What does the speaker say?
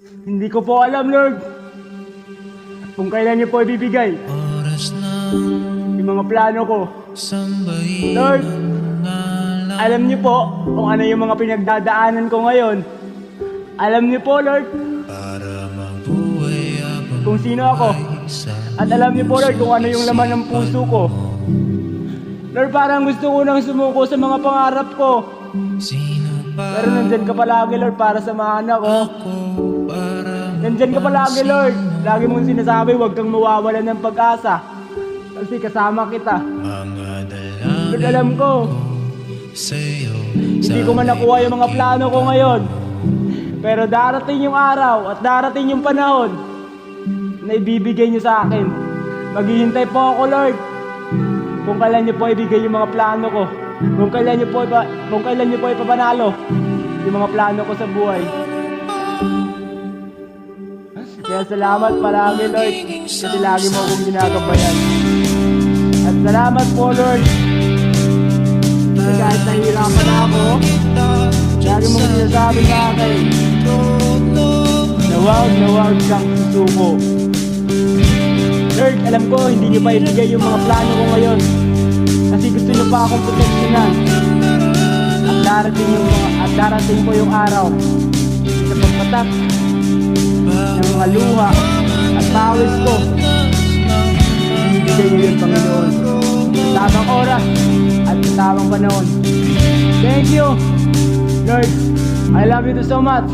Hindi ko po alam, Lord, kung kailan niyo po ibibigay yung mga plano ko. Lord, alam niyo po kung ano yung mga pinagdadaanan ko ngayon. Alam niyo po, Lord, kung sino ako. At alam niyo po, Lord, kung ano yung laman ng puso ko. Lord, parang gusto ko nang sumuko sa mga pangarap ko. Pero nandyan ka palagi, Lord, para samahan ako. Nandyan ka palagi, Lord. Lagi mong sinasabi, huwag kang mawawalan ng pag-asa. Kasi kasama kita. Lord, alam ko, hindi ko man nakuha yung mga plano ko ngayon. Pero darating yung araw at darating yung panahon na ibibigay niyo sa akin. Maghihintay po ako, Lord, kung kailan niyo po ibigay yung mga plano ko. Kung kailan niyo po ipapanalo yung mga plano ko sa buhay. Kaya salamat palagi, Lord, kasi lagi mo akong ginagabayan. At salamat po, Lord, kasi kahit nahihirapan ako, lagi mong sinasabi sa akin na huwag kang susuko. Lord, alam ko hindi niyo pa ibigay yung mga plano ko ngayon kasi gusto niyo pa akong proteksyonan. At darating po yung araw sa pagpatak ng mga luha at pawis ko. Ibigay niyo yun, Panginoon, sa tamang oras at sa tamang panahon. Thank you, Lord. I love you so much.